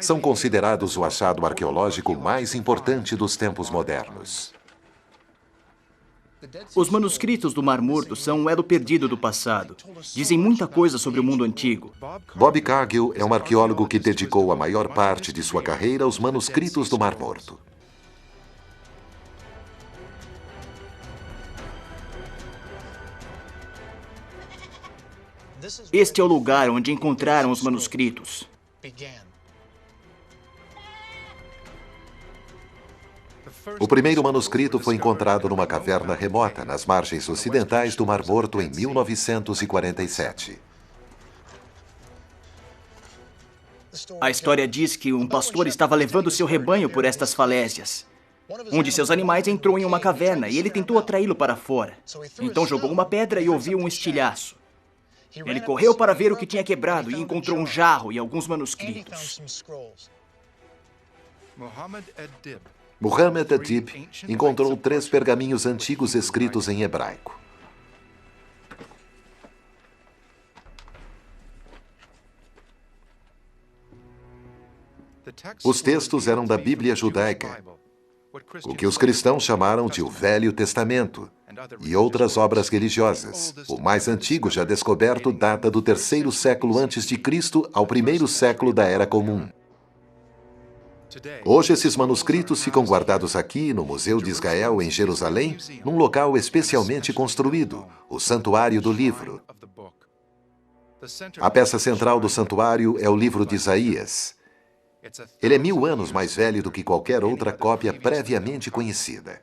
São considerados o achado arqueológico mais importante dos tempos modernos. Os manuscritos do Mar Morto são um elo perdido do passado. Dizem muita coisa sobre o mundo antigo. Bob Cargill é um arqueólogo que dedicou a maior parte de sua carreira aos manuscritos do Mar Morto. Este é o lugar onde encontraram os manuscritos. O primeiro manuscrito foi encontrado numa caverna remota nas margens ocidentais do Mar Morto em 1947. A história diz que um pastor estava levando seu rebanho por estas falésias. Um de seus animais entrou em uma caverna e ele tentou atraí-lo para fora. Então jogou uma pedra e ouviu um estilhaço. Ele correu para ver o que tinha quebrado e encontrou um jarro e alguns manuscritos. Muhammad Adib encontrou 3 pergaminhos antigos escritos em hebraico. Os textos eram da Bíblia judaica, o que os cristãos chamaram de o Velho Testamento, e outras obras religiosas. O mais antigo já descoberto data do 3º século antes de Cristo ao 1º século da Era Comum. Hoje esses manuscritos ficam guardados aqui no Museu de Israel em Jerusalém, num local especialmente construído, o Santuário do Livro. A peça central do santuário é o livro de Isaías. Ele é 1000 anos mais velho do que qualquer outra cópia previamente conhecida.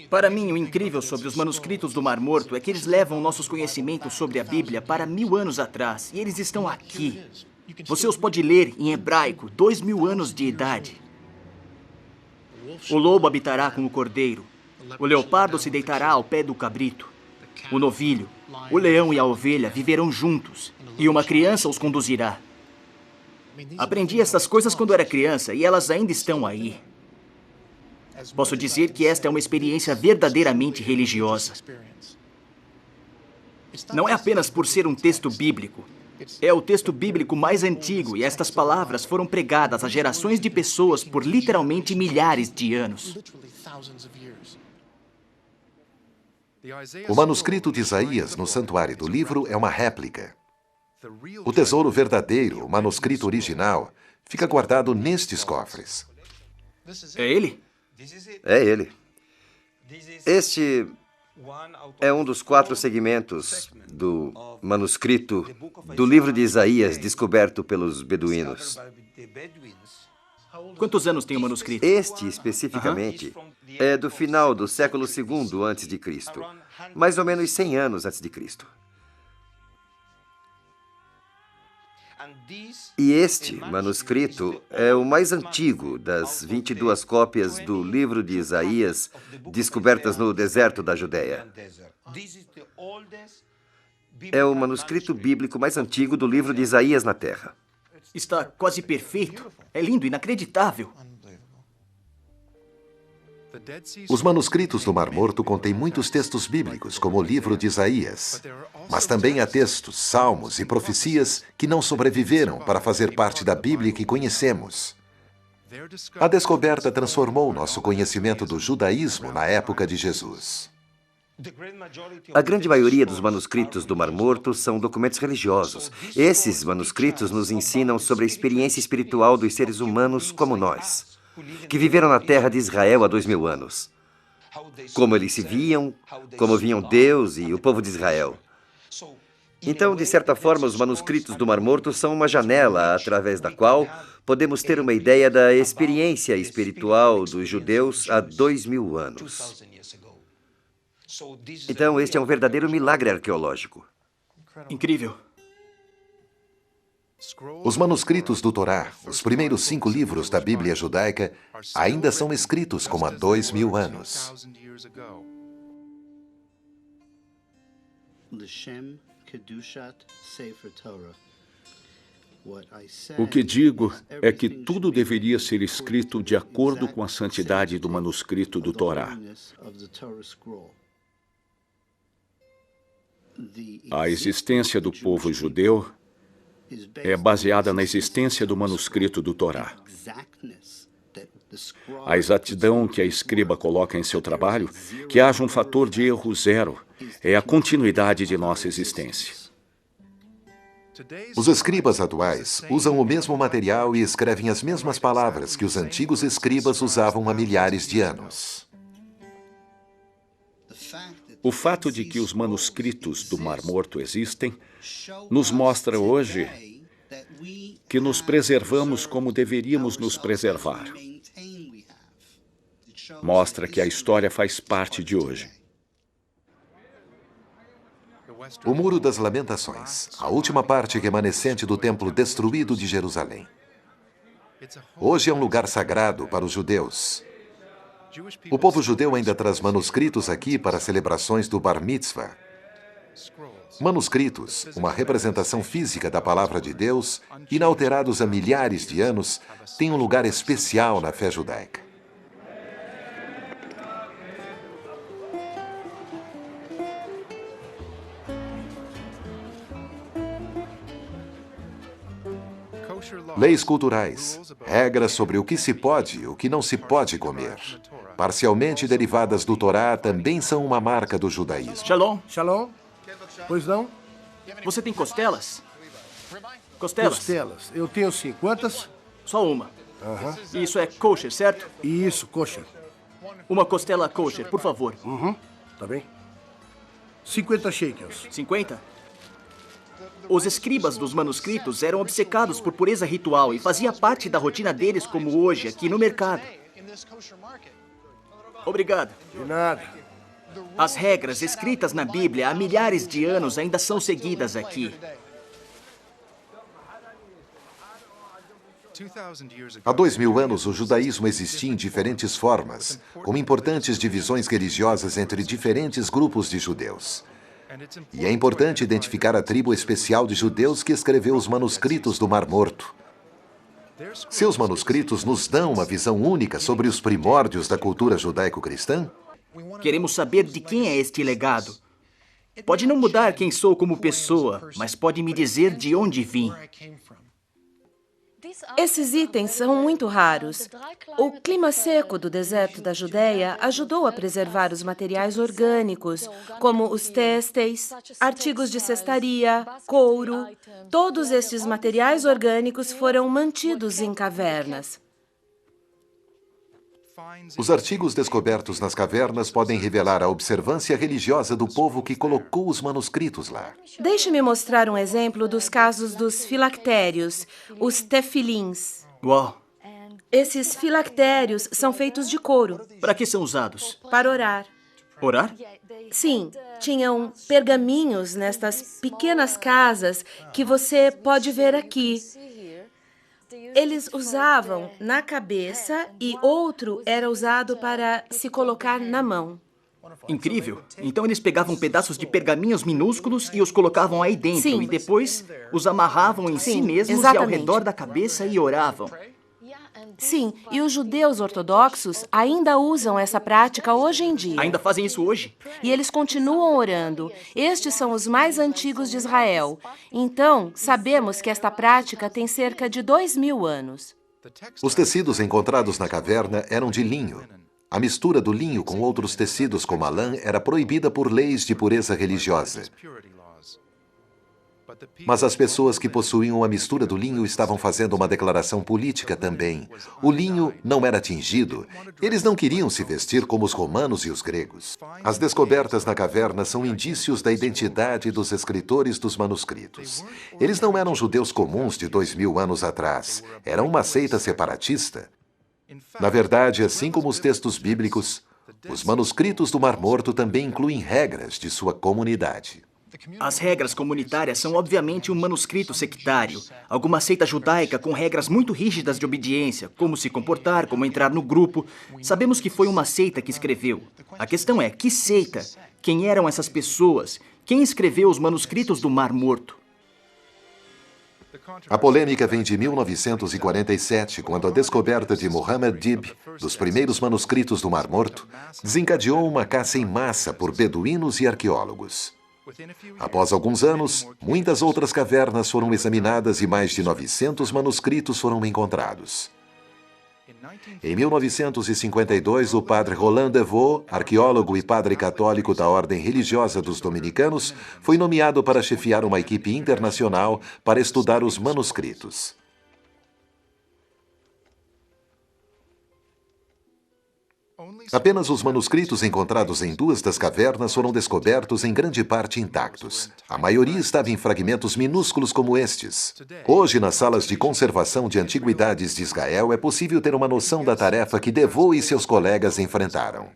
Para mim, o incrível sobre os manuscritos do Mar Morto é que eles levam nossos conhecimentos sobre a Bíblia para 1000 anos atrás, e eles estão aqui. Você os pode ler em hebraico, 2000 anos de idade. O lobo habitará com o cordeiro, o leopardo se deitará ao pé do cabrito, o novilho, o leão e a ovelha viverão juntos, e uma criança os conduzirá. Aprendi essas coisas quando era criança, e elas ainda estão aí. Posso dizer que esta é uma experiência verdadeiramente religiosa. Não é apenas por ser um texto bíblico. É o texto bíblico mais antigo e estas palavras foram pregadas a gerações de pessoas por literalmente milhares de anos. O manuscrito de Isaías no Santuário do Livro é uma réplica. O tesouro verdadeiro, o manuscrito original, fica guardado nestes cofres. É ele? É ele. Este é um dos 4 segmentos do manuscrito do livro de Isaías descoberto pelos beduínos. Quantos anos tem o manuscrito? Este, especificamente, é do final do século II a.C., mais ou menos 100 anos antes de Cristo. E este manuscrito é o mais antigo das 22 cópias do livro de Isaías descobertas no deserto da Judéia. É o manuscrito bíblico mais antigo do livro de Isaías na Terra. Está quase perfeito. É lindo, inacreditável. Os manuscritos do Mar Morto contêm muitos textos bíblicos, como o livro de Isaías. Mas também há textos, salmos e profecias que não sobreviveram para fazer parte da Bíblia que conhecemos. A descoberta transformou nosso conhecimento do judaísmo na época de Jesus. A grande maioria dos manuscritos do Mar Morto são documentos religiosos. Esses manuscritos nos ensinam sobre a experiência espiritual dos seres humanos como nós, que viveram na terra de Israel há 2000 anos. Como eles se viam, como viam Deus e o povo de Israel. Então, de certa forma, os manuscritos do Mar Morto são uma janela através da qual podemos ter uma ideia da experiência espiritual dos judeus há 2000 anos. Então, este é um verdadeiro milagre arqueológico. Incrível. Os manuscritos do Torá, os primeiros 5 livros da Bíblia judaica, ainda são escritos como há 2000 anos. O que digo é que tudo deveria ser escrito de acordo com a santidade do manuscrito do Torá. A existência do povo judeu é baseada na existência do manuscrito do Torá. A exatidão que a escriba coloca em seu trabalho, que haja um fator de erro zero, é a continuidade de nossa existência. Os escribas atuais usam o mesmo material e escrevem as mesmas palavras que os antigos escribas usavam há milhares de anos. O fato de que os manuscritos do Mar Morto existem nos mostra hoje que nos preservamos como deveríamos nos preservar. Mostra que a história faz parte de hoje. O Muro das Lamentações, a última parte remanescente do templo destruído de Jerusalém. Hoje é um lugar sagrado para os judeus. O povo judeu ainda traz manuscritos aqui para celebrações do Bar Mitzvah. Manuscritos, uma representação física da palavra de Deus, inalterados há milhares de anos, têm um lugar especial na fé judaica. Leis culturais, regras sobre o que se pode e o que não se pode comer, parcialmente derivadas do Torá, também são uma marca do judaísmo. Shalom. Shalom? Pois não? Você tem costelas? Costelas? Costelas. Eu tenho sim. Quantas? Só uma. Isso é kosher, certo? Isso, kosher. Uma costela kosher, por favor. Tá bem. 50 shekels. 50? Os escribas dos manuscritos eram obcecados por pureza ritual e fazia parte da rotina deles como hoje, aqui no mercado. Obrigado. De nada. As regras escritas na Bíblia há milhares de anos ainda são seguidas aqui. Há 2000 anos, o judaísmo existia em diferentes formas, com importantes divisões religiosas entre diferentes grupos de judeus. E é importante identificar a tribo especial de judeus que escreveu os manuscritos do Mar Morto. Seus manuscritos nos dão uma visão única sobre os primórdios da cultura judaico-cristã? Queremos saber de quem é este legado. Pode não mudar quem sou como pessoa, mas pode me dizer de onde vim. Esses itens são muito raros. O clima seco do deserto da Judéia ajudou a preservar os materiais orgânicos, como os têxteis, artigos de cestaria, couro. Todos estes materiais orgânicos foram mantidos em cavernas. Os artigos descobertos nas cavernas podem revelar a observância religiosa do povo que colocou os manuscritos lá. Deixe-me mostrar um exemplo dos casos dos filactérios, os tefilins. Uau! Esses filactérios são feitos de couro. Para que são usados? Para orar. Orar? Sim, tinham pergaminhos nestas pequenas casas que você pode ver aqui. Eles usavam na cabeça e outro era usado para se colocar na mão. Incrível. Então eles pegavam pedaços de pergaminhos minúsculos e os colocavam aí dentro. Sim. E depois os amarravam em si Sim, mesmos e ao exatamente. redor da cabeça e oravam. Sim, e os judeus ortodoxos ainda usam essa prática hoje em dia. Ainda fazem isso hoje? E eles continuam orando. Estes são os mais antigos de Israel. Então, sabemos que esta prática tem cerca de 2000 anos. Os tecidos encontrados na caverna eram de linho. A mistura do linho com outros tecidos como a lã era proibida por leis de pureza religiosa. Mas as pessoas que possuíam a mistura do linho estavam fazendo uma declaração política também. O linho não era tingido. Eles não queriam se vestir como os romanos e os gregos. As descobertas na caverna são indícios da identidade dos escritores dos manuscritos. Eles não eram judeus comuns de 2000 anos atrás. Eram uma seita separatista. Na verdade, assim como os textos bíblicos, os manuscritos do Mar Morto também incluem regras de sua comunidade. As regras comunitárias são obviamente um manuscrito sectário. Alguma seita judaica com regras muito rígidas de obediência, como se comportar, como entrar no grupo. Sabemos que foi uma seita que escreveu. A questão é, que seita? Quem eram essas pessoas? Quem escreveu os manuscritos do Mar Morto? A polêmica vem de 1947, quando a descoberta de Muhammad Dib, dos primeiros manuscritos do Mar Morto, desencadeou uma caça em massa por beduínos e arqueólogos. Após alguns anos, muitas outras cavernas foram examinadas e mais de 900 manuscritos foram encontrados. Em 1952, o padre Roland Devaux, arqueólogo e padre católico da Ordem Religiosa dos Dominicanos, foi nomeado para chefiar uma equipe internacional para estudar os manuscritos. Apenas os manuscritos encontrados em 2 das cavernas foram descobertos em grande parte intactos. A maioria estava em fragmentos minúsculos como estes. Hoje, nas salas de conservação de antiguidades de Israel, é possível ter uma noção da tarefa que Devaux e seus colegas enfrentaram.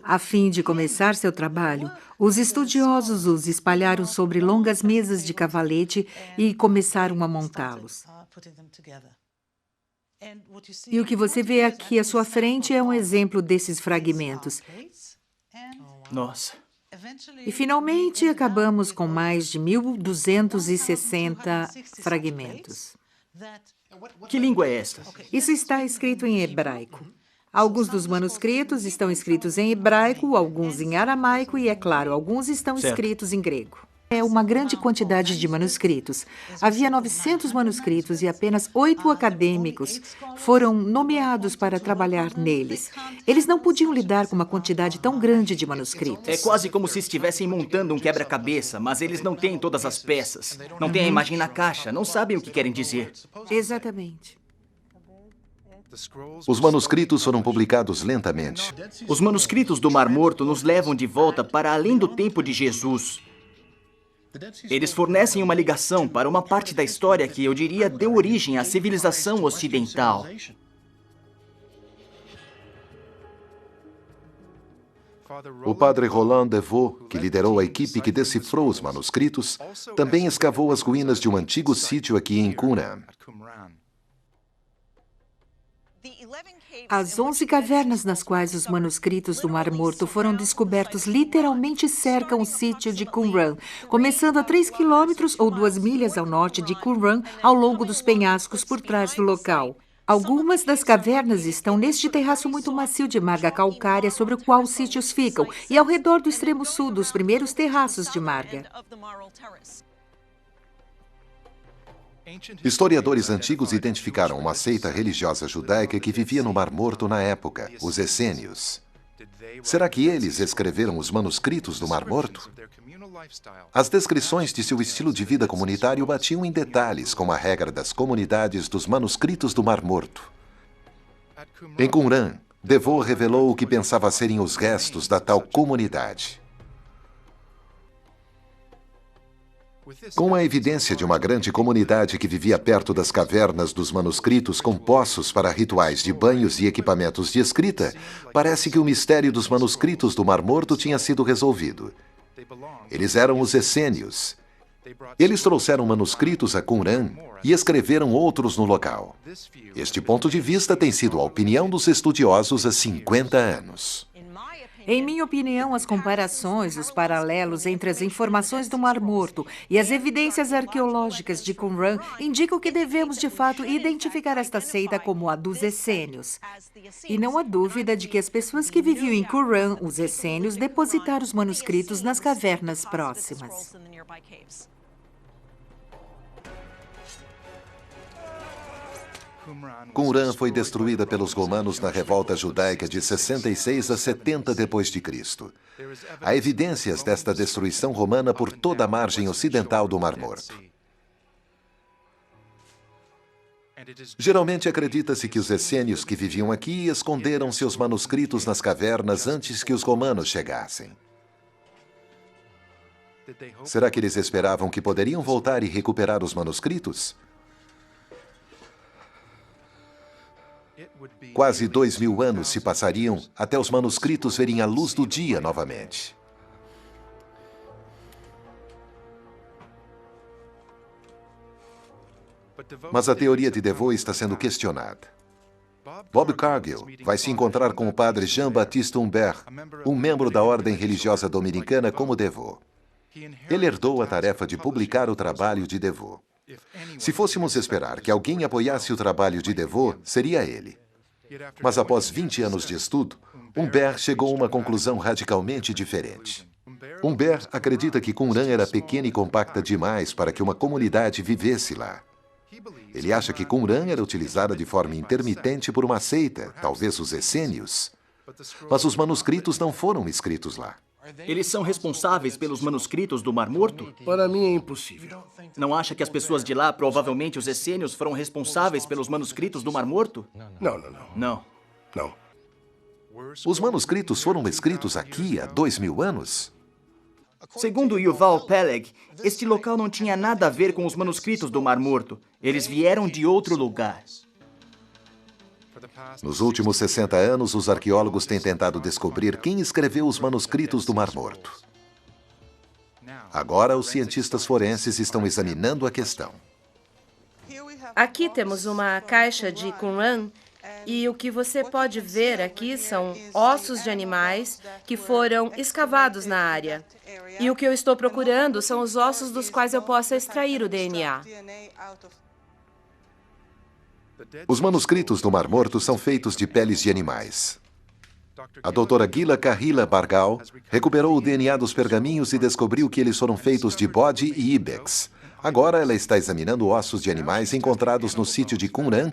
A fim de começar seu trabalho, os estudiosos os espalharam sobre longas mesas de cavalete e começaram a montá-los. E o que você vê aqui à sua frente é um exemplo desses fragmentos. Nossa. E, finalmente, acabamos com mais de 1.260 fragmentos. Que língua é esta? Isso está escrito em hebraico. Alguns dos manuscritos estão escritos em hebraico, alguns em aramaico e, é claro, alguns estão escritos em grego. É uma grande quantidade de manuscritos. Havia 900 manuscritos e apenas 8 acadêmicos foram nomeados para trabalhar neles. Eles não podiam lidar com uma quantidade tão grande de manuscritos. É quase como se estivessem montando um quebra-cabeça, mas eles não têm todas as peças. Não têm a imagem na caixa, não sabem o que querem dizer. Exatamente. Os manuscritos foram publicados lentamente. Os manuscritos do Mar Morto nos levam de volta para além do tempo de Jesus. Eles fornecem uma ligação para uma parte da história que, eu diria, deu origem à civilização ocidental. O padre Roland Devaux, que liderou a equipe que decifrou os manuscritos, também escavou as ruínas de um antigo sítio aqui em Qumran. As 11 cavernas nas quais os manuscritos do Mar Morto foram descobertos literalmente cercam o sítio de Qumran, começando a 3 quilômetros ou 2 milhas ao norte de Qumran, ao longo dos penhascos por trás do local. Algumas das cavernas estão neste terraço muito macio de marga calcária sobre o qual os sítios ficam, e ao redor do extremo sul dos primeiros terraços de marga. Historiadores antigos identificaram uma seita religiosa judaica que vivia no Mar Morto na época, os essênios. Será que eles escreveram os manuscritos do Mar Morto? As descrições de seu estilo de vida comunitário batiam em detalhes com a regra das comunidades dos manuscritos do Mar Morto. Em Qumran, Devaux revelou o que pensava serem os restos da tal comunidade. Com a evidência de uma grande comunidade que vivia perto das cavernas dos manuscritos com poços para rituais de banhos e equipamentos de escrita, parece que o mistério dos manuscritos do Mar Morto tinha sido resolvido. Eles eram os essênios. Eles trouxeram manuscritos a Qumran e escreveram outros no local. Este ponto de vista tem sido a opinião dos estudiosos há 50 anos. Em minha opinião, as comparações, os paralelos entre as informações do Mar Morto e as evidências arqueológicas de Qumran indicam que devemos, de fato, identificar esta seita como a dos essênios. E não há dúvida de que as pessoas que viviam em Qumran, os essênios, depositaram os manuscritos nas cavernas próximas. Qumran foi destruída pelos romanos na revolta judaica de 66 a 70 d.C. Há evidências desta destruição romana por toda a margem ocidental do Mar Morto. Geralmente acredita-se que os essênios que viviam aqui esconderam seus manuscritos nas cavernas antes que os romanos chegassem. Será que eles esperavam que poderiam voltar e recuperar os manuscritos? Quase 2000 anos se passariam até os manuscritos verem a luz do dia novamente. Mas a teoria de Devaux está sendo questionada. Bob Cargill vai se encontrar com o padre Jean-Baptiste Humbert, um membro da Ordem Religiosa Dominicana como Devaux. Ele herdou a tarefa de publicar o trabalho de Devaux. Se fôssemos esperar que alguém apoiasse o trabalho de Devaux, seria ele. Mas após 20 anos de estudo, Humbert chegou a uma conclusão radicalmente diferente. Humbert acredita que Qumran era pequena e compacta demais para que uma comunidade vivesse lá. Ele acha que Qumran era utilizada de forma intermitente por uma seita, talvez os essênios. Mas os manuscritos não foram escritos lá. Eles são responsáveis pelos manuscritos do Mar Morto? Para mim é impossível. Não acha que as pessoas de lá, provavelmente os essênios, foram responsáveis pelos manuscritos do Mar Morto? Não. Não. Os manuscritos foram escritos aqui há 2000 anos? Segundo Yuval Peleg, este local não tinha nada a ver com os manuscritos do Mar Morto. Eles vieram de outro lugar. Nos últimos 60 anos, os arqueólogos têm tentado descobrir quem escreveu os manuscritos do Mar Morto. Agora, os cientistas forenses estão examinando a questão. Aqui temos uma caixa de Qumran e o que você pode ver aqui são ossos de animais que foram escavados na área. E o que eu estou procurando são os ossos dos quais eu possa extrair o DNA. Os manuscritos do Mar Morto são feitos de peles de animais. A doutora Gila Kahila Bargal recuperou o DNA dos pergaminhos e descobriu que eles foram feitos de bode e ibex. Agora ela está examinando ossos de animais encontrados no sítio de Qumran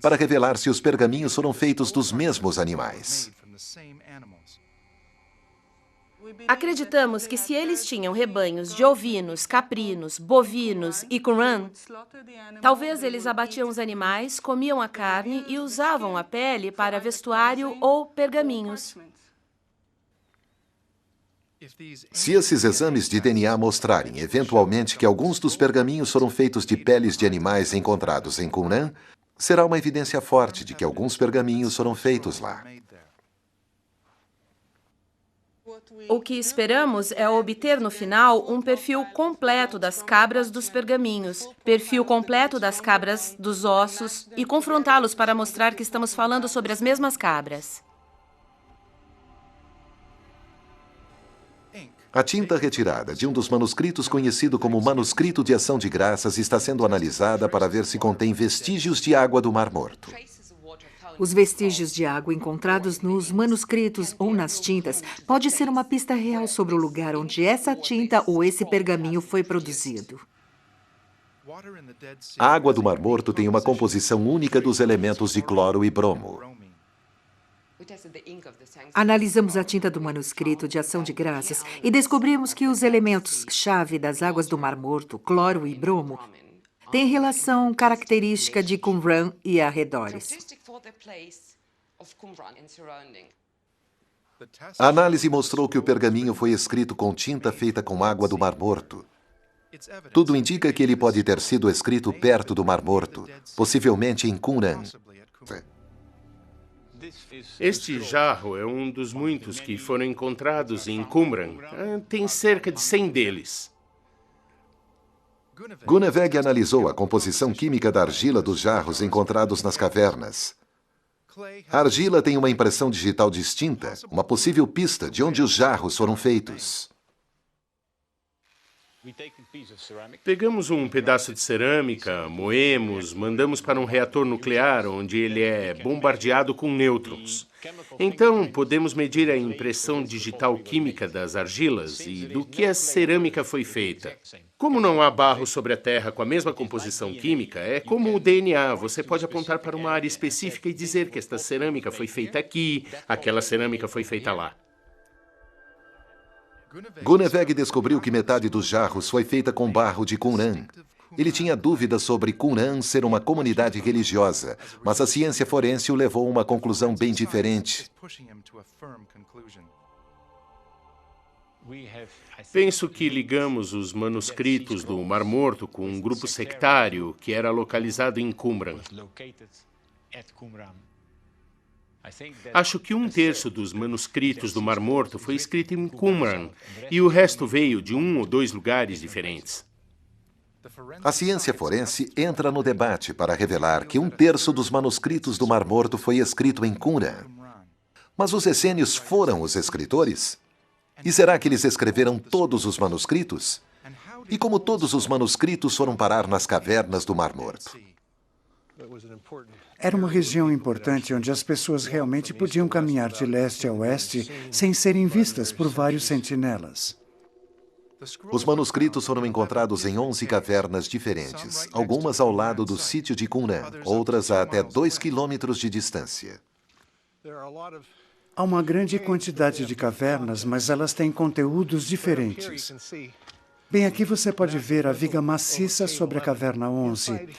para revelar se os pergaminhos foram feitos dos mesmos animais. Acreditamos que se eles tinham rebanhos de ovinos, caprinos, bovinos e Qumran, talvez eles abatiam os animais, comiam a carne e usavam a pele para vestuário ou pergaminhos. Se esses exames de DNA mostrarem, eventualmente, que alguns dos pergaminhos foram feitos de peles de animais encontrados em Qumran, será uma evidência forte de que alguns pergaminhos foram feitos lá. O que esperamos é obter no final um perfil completo das cabras dos pergaminhos, perfil completo das cabras dos ossos e confrontá-los para mostrar que estamos falando sobre as mesmas cabras. A tinta retirada de um dos manuscritos conhecido como Manuscrito de Ação de Graças está sendo analisada para ver se contém vestígios de água do Mar Morto. Os vestígios de água encontrados nos manuscritos ou nas tintas pode ser uma pista real sobre o lugar onde essa tinta ou esse pergaminho foi produzido. A água do Mar Morto tem uma composição única dos elementos de cloro e bromo. Analisamos a tinta do manuscrito de Ação de Graças e descobrimos que os elementos-chave das águas do Mar Morto, cloro e bromo, têm relação característica de Qumran e arredores. A análise mostrou que o pergaminho foi escrito com tinta feita com água do Mar Morto. Tudo indica que ele pode ter sido escrito perto do Mar Morto, possivelmente em Qumran. Este jarro é um dos muitos que foram encontrados em Qumran. Tem cerca de 100 deles. Guneveg analisou a composição química da argila dos jarros encontrados nas cavernas. A argila tem uma impressão digital distinta, uma possível pista de onde os jarros foram feitos. Pegamos um pedaço de cerâmica, moemos, mandamos para um reator nuclear, onde ele é bombardeado com nêutrons. Então, podemos medir a impressão digital química das argilas e do que a cerâmica foi feita. Como não há barro sobre a Terra com a mesma composição química, é como o DNA. Você pode apontar para uma área específica e dizer que esta cerâmica foi feita aqui, aquela cerâmica foi feita lá. Guneveg descobriu que metade dos jarros foi feita com barro de Qumran. Ele tinha dúvidas sobre Qumran ser uma comunidade religiosa, mas a ciência forense o levou a uma conclusão bem diferente. Penso que ligamos os manuscritos do Mar Morto com um grupo sectário que era localizado em Qumran. Acho que 1/3 dos manuscritos do Mar Morto foi escrito em Qumran e o resto veio de 1 ou 2 lugares diferentes. A ciência forense entra no debate para revelar que 1/3 dos manuscritos do Mar Morto foi escrito em Qumran. Mas os essênios foram os escritores? E será que eles escreveram todos os manuscritos? E como todos os manuscritos foram parar nas cavernas do Mar Morto? Era uma região importante onde as pessoas realmente podiam caminhar de leste a oeste sem serem vistas por vários sentinelas. Os manuscritos foram encontrados em 11 cavernas diferentes, algumas ao lado do sítio de Qumran, outras a até 2 quilômetros de distância. Há uma grande quantidade de cavernas, mas elas têm conteúdos diferentes. Bem, aqui você pode ver a viga maciça sobre a caverna 11.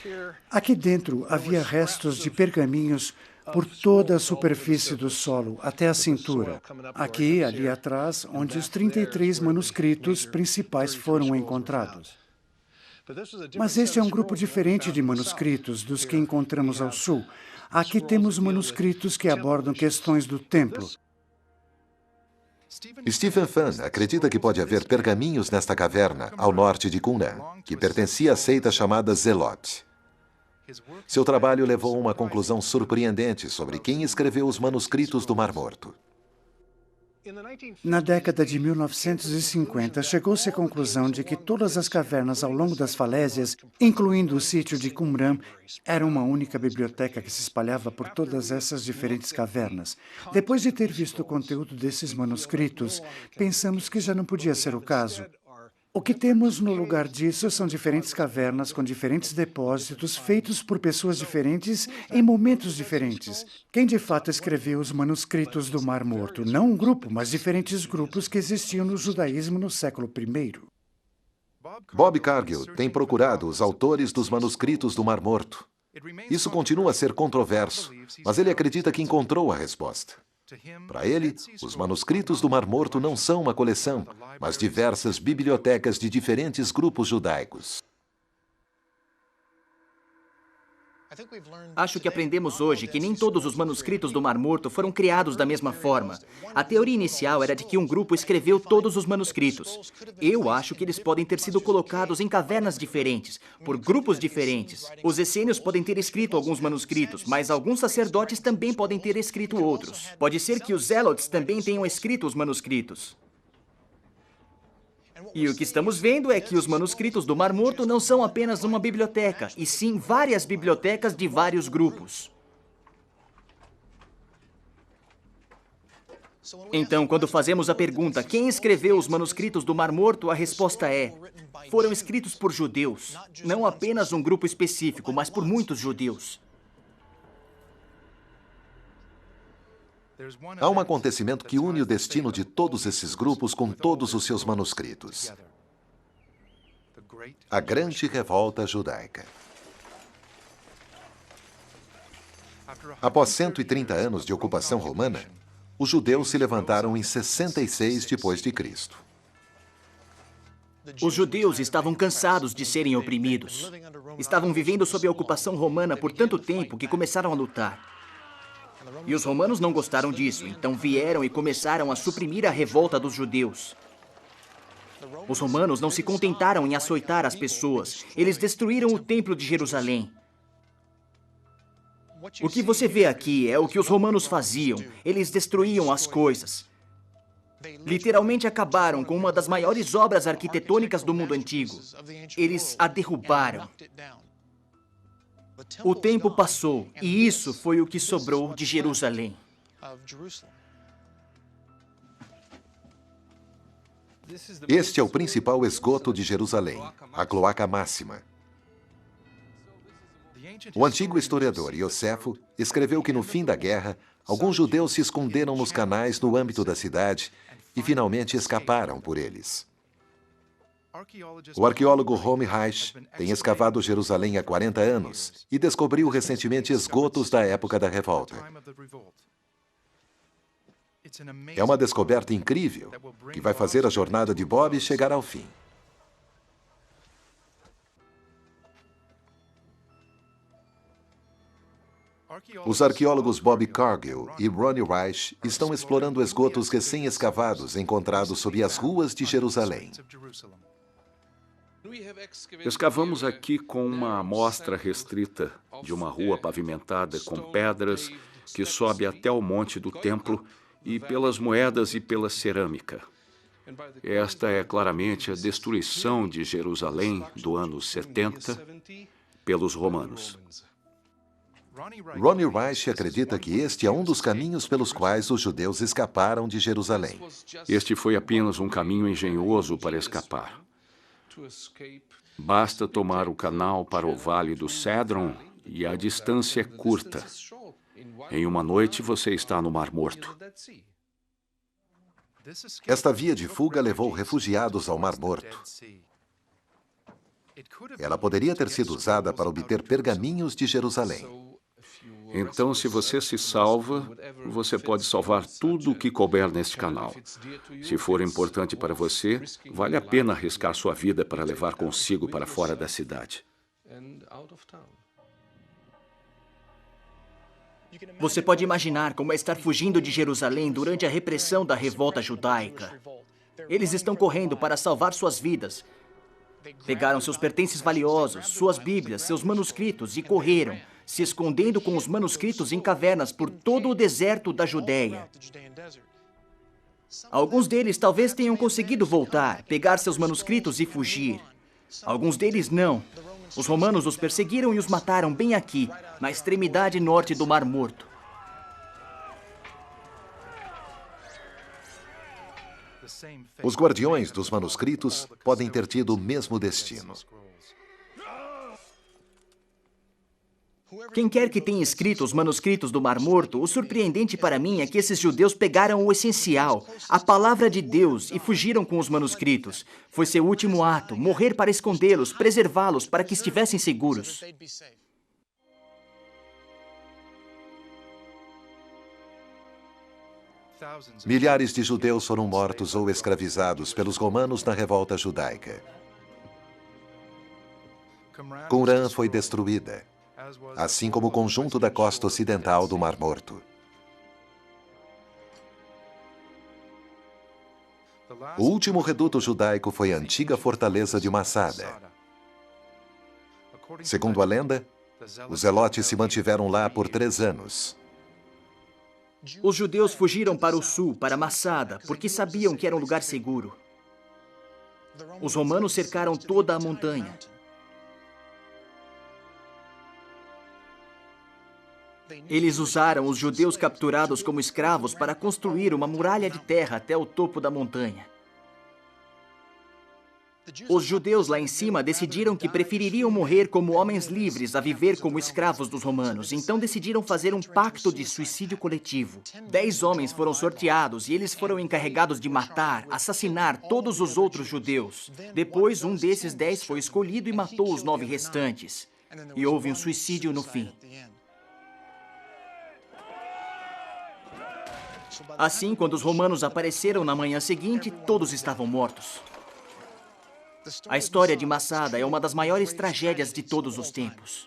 Aqui dentro havia restos de pergaminhos por toda a superfície do solo, até a cintura. Aqui, ali atrás, onde os 33 manuscritos principais foram encontrados. Mas este é um grupo diferente de manuscritos dos que encontramos ao sul. Aqui temos manuscritos que abordam questões do templo. Stephen Fan acredita que pode haver pergaminhos nesta caverna, ao norte de Qumran, que pertencia à seita chamada Zelote. Seu trabalho levou a uma conclusão surpreendente sobre quem escreveu os manuscritos do Mar Morto. Na década de 1950, chegou-se à conclusão de que todas as cavernas ao longo das falésias, incluindo o sítio de Qumran, eram uma única biblioteca que se espalhava por todas essas diferentes cavernas. Depois de ter visto o conteúdo desses manuscritos, pensamos que já não podia ser o caso. O que temos no lugar disso são diferentes cavernas com diferentes depósitos feitos por pessoas diferentes em momentos diferentes. Quem de fato escreveu os manuscritos do Mar Morto? Não um grupo, mas diferentes grupos que existiam no judaísmo no século I. Bob Cargill tem procurado os autores dos manuscritos do Mar Morto. Isso continua a ser controverso, mas ele acredita que encontrou a resposta. Para ele, os manuscritos do Mar Morto não são uma coleção, mas diversas bibliotecas de diferentes grupos judaicos. Acho que aprendemos hoje que nem todos os manuscritos do Mar Morto foram criados da mesma forma. A teoria inicial era de que um grupo escreveu todos os manuscritos. Eu acho que eles podem ter sido colocados em cavernas diferentes, por grupos diferentes. Os essênios podem ter escrito alguns manuscritos, mas alguns sacerdotes também podem ter escrito outros. Pode ser que os Zelotes também tenham escrito os manuscritos. E o que estamos vendo é que os manuscritos do Mar Morto não são apenas uma biblioteca, e sim várias bibliotecas de vários grupos. Então, quando fazemos a pergunta, quem escreveu os manuscritos do Mar Morto, a resposta é: foram escritos por judeus. Não apenas um grupo específico, mas por muitos judeus. Há um acontecimento que une o destino de todos esses grupos com todos os seus manuscritos. A Grande Revolta Judaica. Após 130 anos de ocupação romana, os judeus se levantaram em 66 d.C. Os judeus estavam cansados de serem oprimidos. Estavam vivendo sob a ocupação romana por tanto tempo que começaram a lutar. E os romanos não gostaram disso, então vieram e começaram a suprimir a revolta dos judeus. Os romanos não se contentaram em açoitar as pessoas. Eles destruíram o Templo de Jerusalém. O que você vê aqui é o que os romanos faziam. Eles destruíam as coisas. Literalmente acabaram com uma das maiores obras arquitetônicas do mundo antigo. Eles a derrubaram. O tempo passou, e isso foi o que sobrou de Jerusalém. Este é o principal esgoto de Jerusalém, a Cloaca Máxima. O antigo historiador Iosefo escreveu que no fim da guerra, alguns judeus se esconderam nos canais no âmbito da cidade e finalmente escaparam por eles. O arqueólogo Romy Reich tem escavado Jerusalém há 40 anos e descobriu recentemente esgotos da época da revolta. É uma descoberta incrível que vai fazer a jornada de Bob chegar ao fim. Os arqueólogos Bob Cargill e Ronnie Reich estão explorando esgotos recém-escavados encontrados sob as ruas de Jerusalém. Escavamos aqui com uma amostra restrita de uma rua pavimentada com pedras que sobe até o monte do templo e pelas moedas e pela cerâmica. Esta é claramente a destruição de Jerusalém do ano 70 pelos romanos. Ronnie Reich acredita que este é um dos caminhos pelos quais os judeus escaparam de Jerusalém. Este foi apenas um caminho engenhoso para escapar. Basta tomar o canal para o Vale do Cédron e a distância é curta. Em uma noite você está no Mar Morto. Esta via de fuga levou refugiados ao Mar Morto. Ela poderia ter sido usada para obter pergaminhos de Jerusalém. Então, se você se salva, você pode salvar tudo o que couber neste canal. Se for importante para você, vale a pena arriscar sua vida para levar consigo para fora da cidade. Você pode imaginar como é estar fugindo de Jerusalém durante a repressão da revolta judaica. Eles estão correndo para salvar suas vidas. Pegaram seus pertences valiosos, suas bíblias, seus manuscritos e correram, se escondendo com os manuscritos em cavernas por todo o deserto da Judéia. Alguns deles talvez tenham conseguido voltar, pegar seus manuscritos e fugir. Alguns deles não. Os romanos os perseguiram e os mataram bem aqui, na extremidade norte do Mar Morto. Os guardiões dos manuscritos podem ter tido o mesmo destino. Quem quer que tenha escrito os manuscritos do Mar Morto, o surpreendente para mim é que esses judeus pegaram o essencial, a palavra de Deus, e fugiram com os manuscritos. Foi seu último ato, morrer para escondê-los, preservá-los, para que estivessem seguros. Milhares de judeus foram mortos ou escravizados pelos romanos na revolta judaica. Qumran foi destruída, assim como o conjunto da costa ocidental do Mar Morto. O último reduto judaico foi a antiga fortaleza de Massada. Segundo a lenda, os zelotes se mantiveram lá por 3 anos. Os judeus fugiram para o sul, para Massada, porque sabiam que era um lugar seguro. Os romanos cercaram toda a montanha. Eles usaram os judeus capturados como escravos para construir uma muralha de terra até o topo da montanha. Os judeus lá em cima decidiram que prefeririam morrer como homens livres a viver como escravos dos romanos. Então decidiram fazer um pacto de suicídio coletivo. 10 homens foram sorteados e eles foram encarregados de matar, assassinar todos os outros judeus. Depois, um desses 10 foi escolhido e matou os 9 restantes. E houve um suicídio no fim. Assim, quando os romanos apareceram na manhã seguinte, todos estavam mortos. A história de Massada é uma das maiores tragédias de todos os tempos.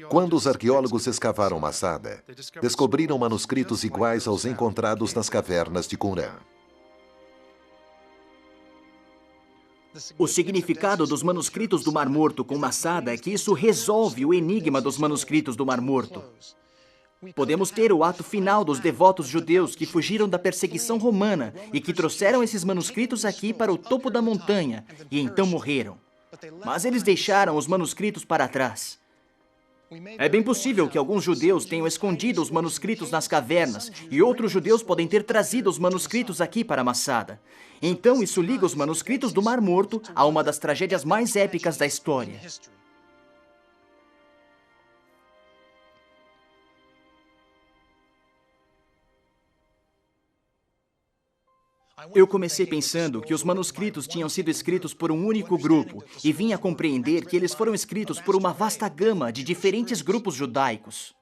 Quando os arqueólogos escavaram Massada, descobriram manuscritos iguais aos encontrados nas cavernas de Qumran. O significado dos manuscritos do Mar Morto com Massada é que isso resolve o enigma dos manuscritos do Mar Morto. Podemos ter o ato final dos devotos judeus que fugiram da perseguição romana e que trouxeram esses manuscritos aqui para o topo da montanha e então morreram. Mas eles deixaram os manuscritos para trás. É bem possível que alguns judeus tenham escondido os manuscritos nas cavernas e outros judeus podem ter trazido os manuscritos aqui para Massada. Então isso liga os manuscritos do Mar Morto a uma das tragédias mais épicas da história. Eu comecei pensando que os manuscritos tinham sido escritos por um único grupo e vim a compreender que eles foram escritos por uma vasta gama de diferentes grupos judaicos.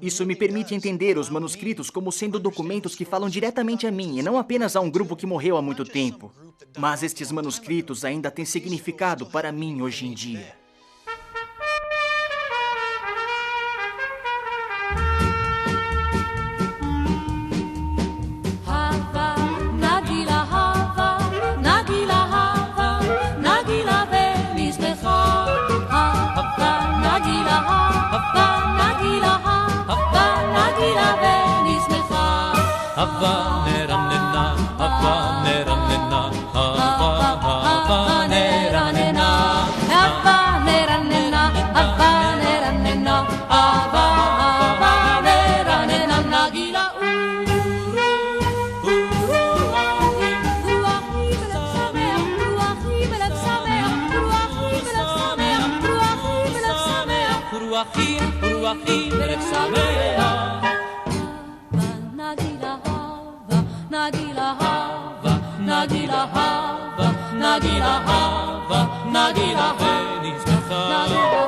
Isso me permite entender os manuscritos como sendo documentos que falam diretamente a mim e não apenas a um grupo que morreu há muito tempo. Mas estes manuscritos ainda têm significado para mim hoje em dia. Hava neranena, hava neranena, hava neranena, hava רוחי ורוחי דרך שמח נגילה הווה נגילה הווה נגילה הווה נגילה הווה נגילה ונשמחה